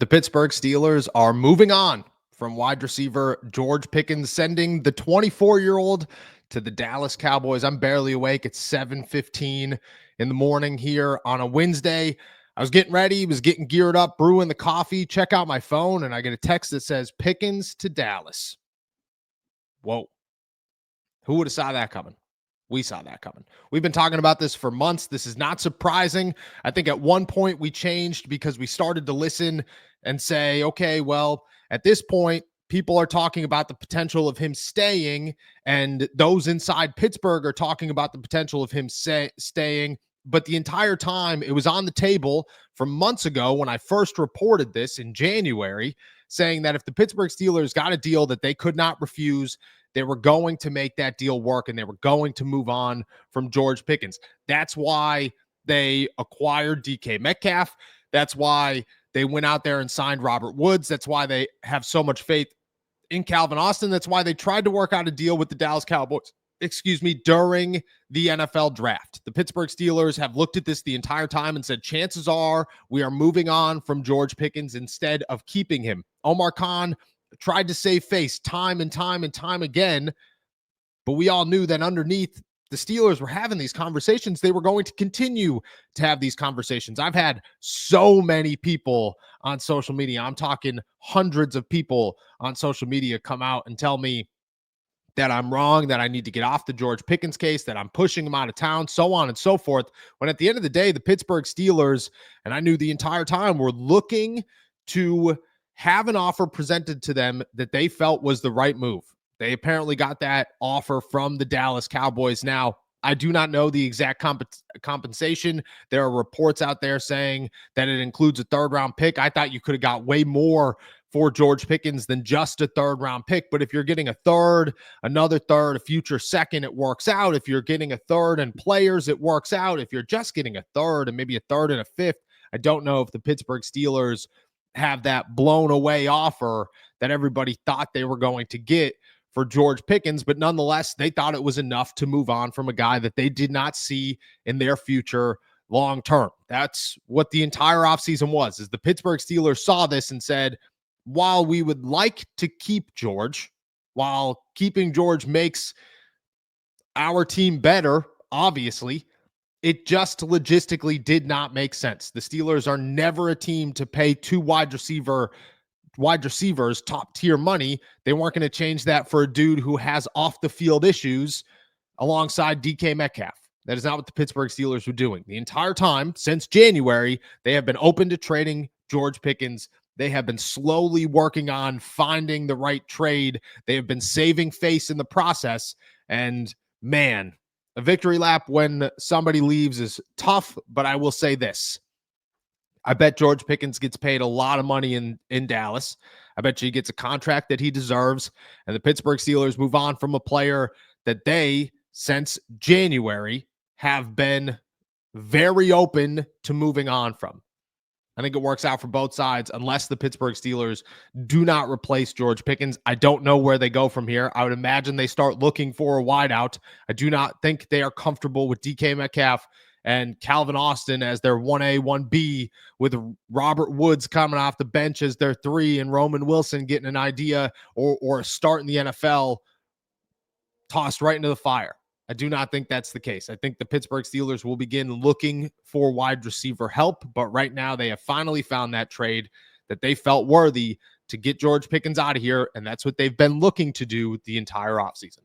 The Pittsburgh Steelers are moving on from wide receiver George Pickens, sending the 24-year-old to the Dallas Cowboys. I'm barely awake. It's 7:15 in the morning here on a Wednesday. I was getting ready, was getting geared up, brewing the coffee, check out my phone, and I get a text that says Pickens to Dallas. Whoa. Who would have saw that coming? We saw that coming. We've been talking about this for months. This is not surprising. I think at one point we changed because we started to listen and say, okay, well, at this point, people are talking about the potential of him staying, and those inside Pittsburgh are talking about the potential of him staying. But the entire time, it was on the table from months ago when I first reported this in January, saying that if the Pittsburgh Steelers got a deal that they could not refuse, they were going to make that deal work and they were going to move on from George Pickens. That's why they acquired DK Metcalf. That's why they went out there and signed Robert Woods. That's why they have so much faith in Calvin Austin. That's why they tried to work out a deal with the Dallas Cowboys, during the NFL draft. The Pittsburgh Steelers have looked at this the entire time and said, chances are we are moving on from George Pickens instead of keeping him. Omar Khan tried to save face time and time and time again, but we all knew that underneath the Steelers were having these conversations. They were going to continue to have these conversations. I've had so many people on social media, I'm talking hundreds of people on social media, come out and tell me that I'm wrong, that I need to get off the George Pickens case, that I'm pushing him out of town, so on and so forth. When at the end of the day, the Pittsburgh Steelers, and I knew the entire time, were looking to have an offer presented to them that they felt was the right move. They apparently got that offer from the Dallas Cowboys. Now, I do not know the exact compensation. There are reports out there saying that it includes a third-round pick. I thought you could have got way more for George Pickens than just a third-round pick. But if you're getting a third, another third, a future second, it works out. If you're getting a third and players, it works out. If you're just getting a third and maybe a third and a fifth, I don't know if the Pittsburgh Steelers have that blown away offer that everybody thought they were going to get for George Pickens, but nonetheless, they thought it was enough to move on from a guy that they did not see in their future long term. That's what the entire offseason was, is the Pittsburgh Steelers saw this and said, while we would like to keep George, while keeping George makes our team better, obviously, it just logistically did not make sense. The Steelers are never a team to pay two wide receivers top tier money. They weren't going to change that for a dude who has off the field issues alongside DK Metcalf. That is not what the Pittsburgh Steelers were doing. The entire time since January, they have been open to trading George Pickens. They have been slowly working on finding the right trade. They have been saving face in the process. And man, a victory lap when somebody leaves is tough, but I will say this. I bet George Pickens gets paid a lot of money in Dallas. I bet you he gets a contract that he deserves. And the Pittsburgh Steelers move on from a player that they, since January, have been very open to moving on from. I think it works out for both sides unless the Pittsburgh Steelers do not replace George Pickens. I don't know where they go from here. I would imagine they start looking for a wideout. I do not think they are comfortable with DK Metcalf and Calvin Austin as their 1A, 1B, with Robert Woods coming off the bench as their 3 and Roman Wilson getting an idea or a start in the NFL tossed right into the fire. I do not think that's the case. I think the Pittsburgh Steelers will begin looking for wide receiver help, but right now they have finally found that trade that they felt worthy to get George Pickens out of here, and that's what they've been looking to do the entire offseason.